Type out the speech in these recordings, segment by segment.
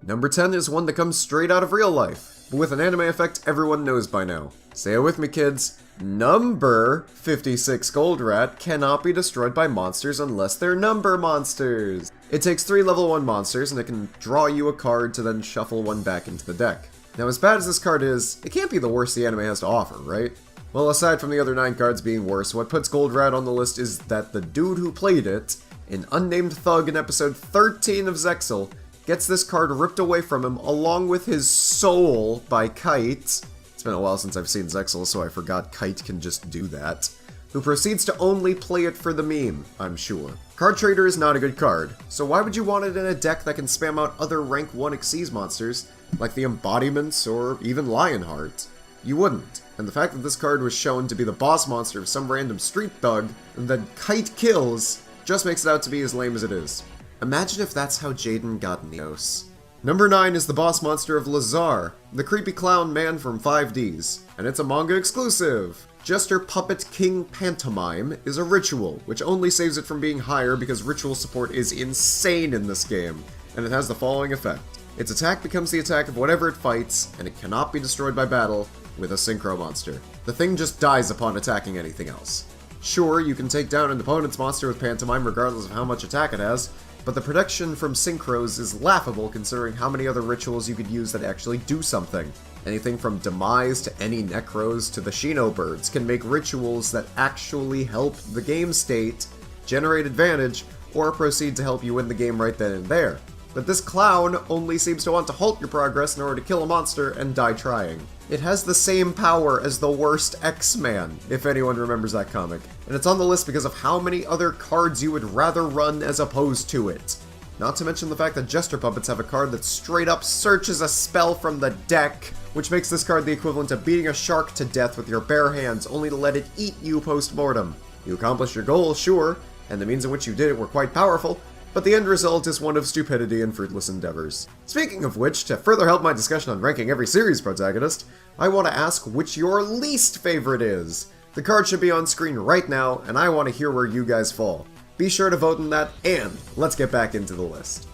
Number 10 is one that comes straight out of real life, but with an anime effect everyone knows by now. Say it with me, kids. Number 56 Goldrat cannot be destroyed by monsters unless they're number monsters. It takes 3 level 1 monsters and it can draw you a card to then shuffle one back into the deck. Now, as bad as this card is, it can't be the worst the anime has to offer, right? Well, aside from the other 9 cards being worse, what puts Goldrat on the list is that the dude who played it, an unnamed thug in episode 13 of Zexal, gets this card ripped away from him along with his soul by Kite. It's been a while since I've seen Zexal, so I forgot Kite can just do that. Who proceeds to only play it for the meme, I'm sure. Card Trader is not a good card, so why would you want it in a deck that can spam out other rank 1 Xyz monsters, like the Embodiments or even Lionheart? You wouldn't. And the fact that this card was shown to be the boss monster of some random street thug, and then Kite kills, just makes it out to be as lame as it is. Imagine if that's how Jaden got Neos. Number 9 is the boss monster of Lazar, the creepy clown man from 5Ds, and it's a manga exclusive. Jester Puppet King Pantomime is a ritual, which only saves it from being higher because ritual support is insane in this game, and it has the following effect. Its attack becomes the attack of whatever it fights, and it cannot be destroyed by battle with a synchro monster. The thing just dies upon attacking anything else. Sure, you can take down an opponent's monster with Pantomime regardless of how much attack it has, but the protection from synchros is laughable considering how many other rituals you could use that actually do something. Anything from Demise to any Necros to the Shino Birds can make rituals that actually help the game state, generate advantage, or proceed to help you win the game right then and there. But this clown only seems to want to halt your progress in order to kill a monster and die trying. It has the same power as the worst X-Man, if anyone remembers that comic. And it's on the list because of how many other cards you would rather run as opposed to it. Not to mention the fact that Jester Puppets have a card that straight up searches a spell from the deck, which makes this card the equivalent of beating a shark to death with your bare hands, only to let it eat you post-mortem. You accomplished your goal, sure, and the means in which you did it were quite powerful, but the end result is one of stupidity and fruitless endeavors. Speaking of which, to further help my discussion on ranking every series protagonist, I want to ask which your least favorite is. The card should be on screen right now, and I want to hear where you guys fall. Be sure to vote in that, and let's get back into the list.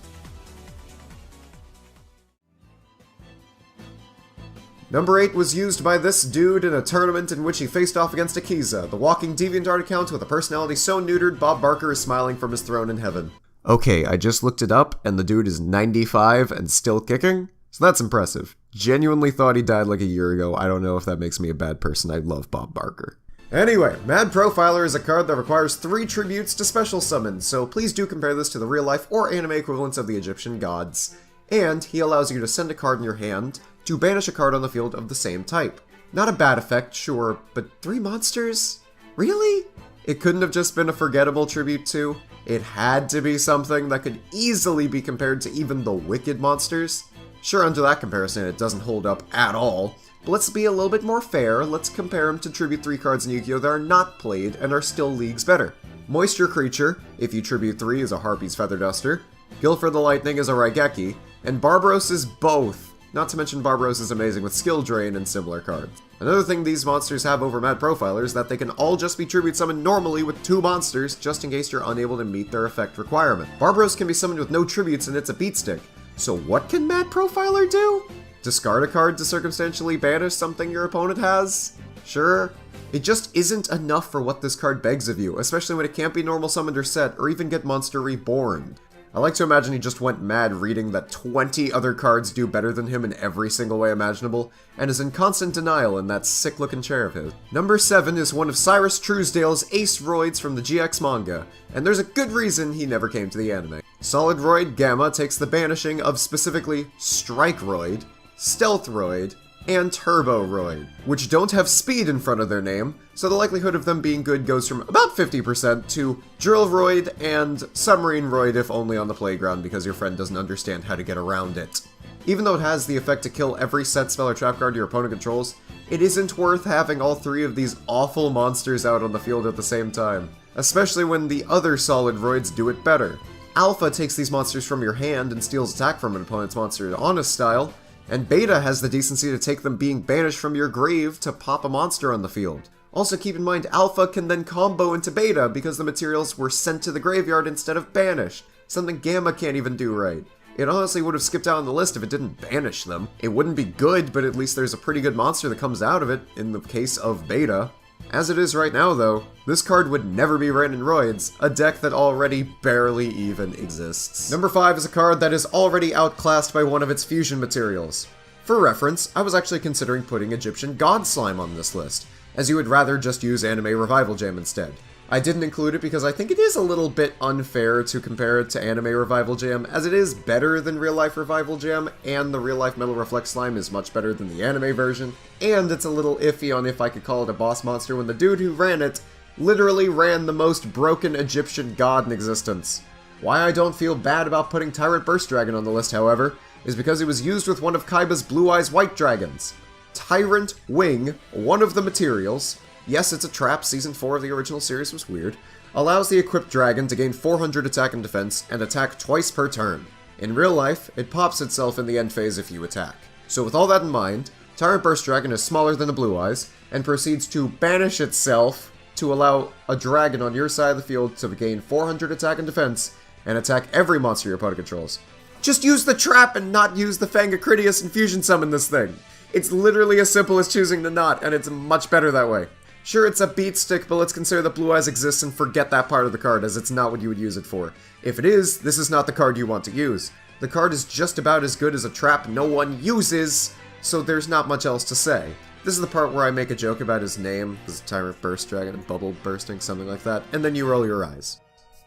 Number 8 was used by this dude in a tournament in which he faced off against Akiza, the walking DeviantArt account with a personality so neutered Bob Barker is smiling from his throne in heaven. Okay, I just looked it up, and the dude is 95 and still kicking, so that's impressive. Genuinely thought he died like a year ago. I don't know if that makes me a bad person. I love Bob Barker. Anyway, Mad Profiler is a card that requires 3 tributes to special summon, so please do compare this to the real life or anime equivalents of the Egyptian gods. And he allows you to send a card in your hand to banish a card on the field of the same type. Not a bad effect, sure, but 3 monsters? Really? It couldn't have just been a forgettable tribute to? It had to be something that could easily be compared to even the Wicked monsters? Sure, under that comparison, it doesn't hold up at all, but let's be a little bit more fair. Let's compare him to tribute 3 cards in Yu-Gi-Oh! That are not played and are still leagues better. Moisture Creature, if you tribute 3, is a Harpy's Feather Duster, Guilford the Lightning is a Raigeki, and Barbaros is both. Not to mention Barbaros is amazing with Skill Drain and similar cards. Another thing these monsters have over Mad Profiler is that they can all just be tribute summoned normally with 2 monsters, just in case you're unable to meet their effect requirement. Barbaros can be summoned with no tributes and it's a beat stick. So what can Mad Profiler do? Discard a card to circumstantially banish something your opponent has? Sure. It just isn't enough for what this card begs of you, especially when it can't be normal summoned or set, or even get Monster Reborn. I like to imagine he just went mad reading that 20 other cards do better than him in every single way imaginable, and is in constant denial in that sick-looking chair of his. Number 7 is one of Cyrus Truesdale's ace-roids from the GX manga, and there's a good reason he never came to the anime. Solidroid Gamma takes the banishing of specifically Strike-roid, Stealth-roid, and Turbo-roid, which don't have speed in front of their name, so the likelihood of them being good goes from about 50% to Drill-roid and Submarine-roid if only on the playground because your friend doesn't understand how to get around it. Even though it has the effect to kill every set spell or trap card your opponent controls, it isn't worth having all 3 of these awful monsters out on the field at the same time, especially when the other Solidroids do it better. Alpha takes these monsters from your hand and steals attack from an opponent's monster honest style, and Beta has the decency to take them being banished from your grave to pop a monster on the field. Also keep in mind, Alpha can then combo into Beta because the materials were sent to the graveyard instead of banished, something Gamma can't even do right. It honestly would have skipped out on the list if it didn't banish them. It wouldn't be good, but at least there's a pretty good monster that comes out of it, in the case of Beta. As it is right now, though, this card would never be ran in Roids, a deck that already barely even exists. Number 5 is a card that is already outclassed by one of its fusion materials. For reference, I was actually considering putting Egyptian God Slime on this list, as you would rather just use Anime Revival Jam instead. I didn't include it because I think it is a little bit unfair to compare it to Anime Revival Jam, as it is better than Real Life Revival Jam, and the Real Life Metal Reflect Slime is much better than the anime version, and it's a little iffy on if I could call it a boss monster when the dude who ran it literally ran the most broken Egyptian god in existence. Why I don't feel bad about putting Tyrant Burst Dragon on the list, however, is because it was used with one of Kaiba's Blue Eyes White Dragons. Tyrant Wing, one of the materials, yes, it's a trap, Season 4 of the original series was weird, allows the equipped dragon to gain 400 attack and defense, and attack twice per turn. In real life, it pops itself in the end phase if you attack. So with all that in mind, Tyrant Burst Dragon is smaller than a Blue Eyes, and proceeds to banish itself to allow a dragon on your side of the field to gain 400 attack and defense, and attack every monster your opponent controls. Just use the trap and not use the Fangacridius and fusion summon this thing. It's literally as simple as choosing to not, and it's much better that way. Sure, it's a beat stick, but let's consider that Blue Eyes exists and forget that part of the card, as it's not what you would use it for. If it is, this is not the card you want to use. The card is just about as good as a trap no one uses, so there's not much else to say. This is the part where I make a joke about his name, his Tyrant Burst Dragon, and Bubble Bursting, something like that, and then you roll your eyes.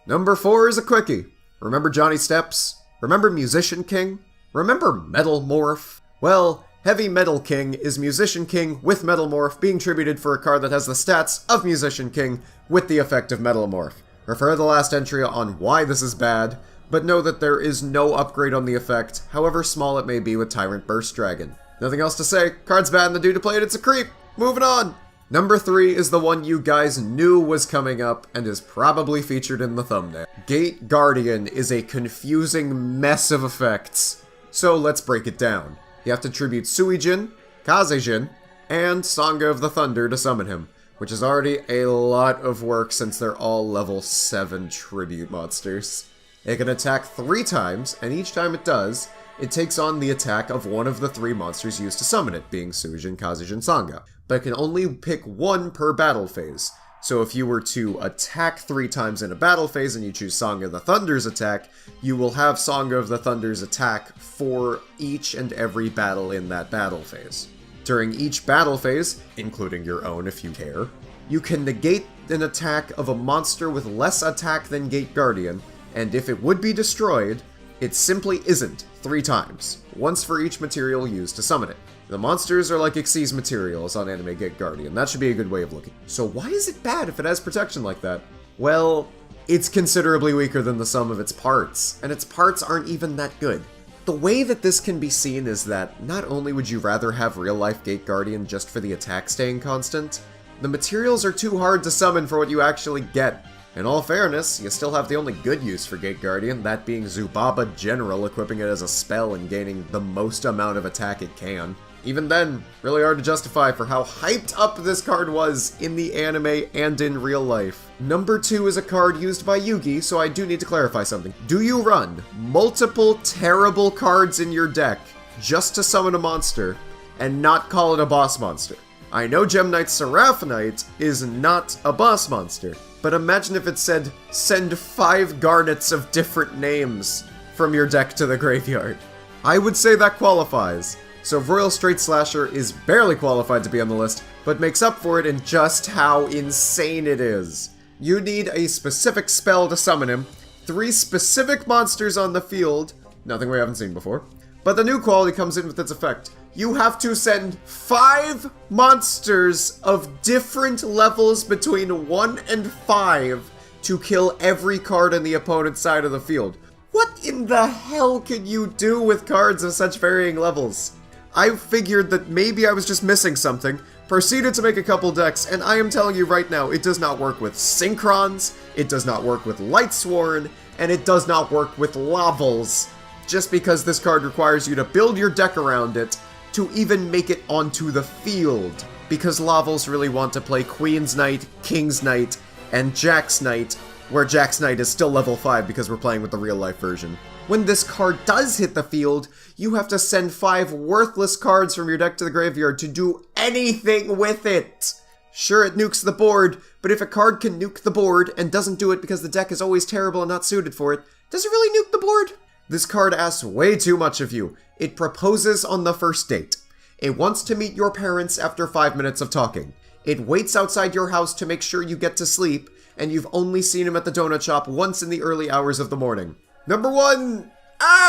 Number 4 is a quickie. Remember Johnny Steps? Remember Musician King? Remember Metal Morph? Well, Heavy Metal King is Musician King with Metal Morph being tributed for a card that has the stats of Musician King with the effect of Metal Morph. Refer to the last entry on why this is bad, but know that there is no upgrade on the effect, however small it may be with Tyrant Burst Dragon. Nothing else to say, card's bad and the dude who played it's a creep! Moving on! Number 3 is the one you guys knew was coming up and is probably featured in the thumbnail. Gate Guardian is a confusing mess of effects, so let's break it down. You have to tribute Suijin, Kazejin, and Sangha of the Thunder to summon him, which is already a lot of work since they're all level 7 tribute monsters. It can attack 3 times, and each time it does, it takes on the attack of one of the 3 monsters used to summon it, being Suijin, Kazejin, Sangha, but it can only pick 1 per battle phase. So if you were to attack 3 times in a battle phase and you choose Sangha of the Thunder's attack, you will have Sangha of the Thunder's attack for each and every battle in that battle phase. During each battle phase, including your own if you care, you can negate an attack of a monster with less attack than Gate Guardian, and if it would be destroyed, it simply isn't 3 times, once for each material used to summon it. The monsters are like Xyz materials on Anime Gate Guardian. That should be a good way of looking. So why is it bad if it has protection like that? Well, it's considerably weaker than the sum of its parts, and its parts aren't even that good. The way that this can be seen is that not only would you rather have real-life Gate Guardian just for the attack staying constant, the materials are too hard to summon for what you actually get. In all fairness, you still have the only good use for Gate Guardian, that being ZUBABA General, equipping it as a spell and gaining the most amount of attack it can. Even then, really hard to justify for how hyped up this card was in the anime and in real life. Number 2 is a card used by Yugi, so I do need to clarify something. Do you run multiple terrible cards in your deck just to summon a monster and not call it a boss monster? I know Gem Knight's Seraphinite is not a boss monster, but imagine if it said, send 5 garnets of different names from your deck to the graveyard. I would say that qualifies. So Royal Straight Slasher is barely qualified to be on the list, but makes up for it in just how insane it is. You need a specific spell to summon him, 3 specific monsters on the field, nothing we haven't seen before, but the new quality comes in with its effect. You have to send 5 monsters of different levels between 1 and 5 to kill every card on the opponent's side of the field. What in the hell can you do with cards of such varying levels? I figured that maybe I was just missing something, proceeded to make a couple decks, and I am telling you right now, it does not work with Synchrons, it does not work with Lightsworn, and it does not work with Lavels, just because this card requires you to build your deck around it to even make it onto the field, because Lavels really want to play Queen's Knight, King's Knight, and Jack's Knight, where Jack's Knight is still level 5 because we're playing with the real-life version. When this card does hit the field, you have to send 5 worthless cards from your deck to the graveyard to do anything with it. Sure, it nukes the board, but if a card can nuke the board and doesn't do it because the deck is always terrible and not suited for it, does it really nuke the board? This card asks way too much of you. It proposes on the first date. It wants to meet your parents after 5 minutes of talking. It waits outside your house to make sure you get to sleep, and you've only seen him at the donut shop once in the early hours of the morning. Number 1,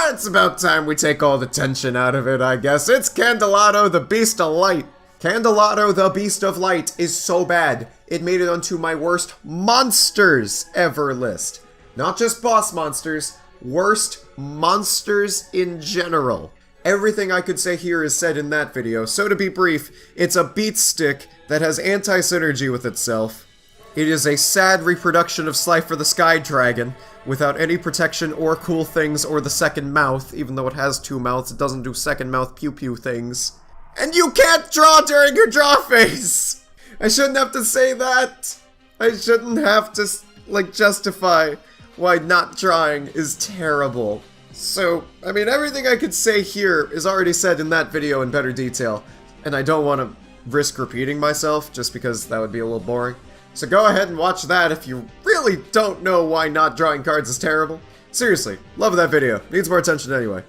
it's about time we take all the tension out of it, I guess. It's Candelato, the Beast of Light. Candelato, the Beast of Light is so bad, it made it onto my worst monsters ever list. Not just boss monsters, worst monsters in general. Everything I could say here is said in that video, so to be brief, it's a beat stick that has anti-synergy with itself. It is a sad reproduction of Slifer the Sky Dragon, without any protection or cool things or the second mouth. Even though it has 2 mouths, it doesn't do second mouth pew-pew things. And you can't draw during your draw phase! I shouldn't have to say that! I shouldn't have to, like, justify why not drawing is terrible. So, I mean, everything I could say here is already said in that video in better detail, and I don't want to risk repeating myself, just because that would be a little boring. So go ahead and watch that if you really don't know why not drawing cards is terrible. Seriously, love that video. Needs more attention anyway.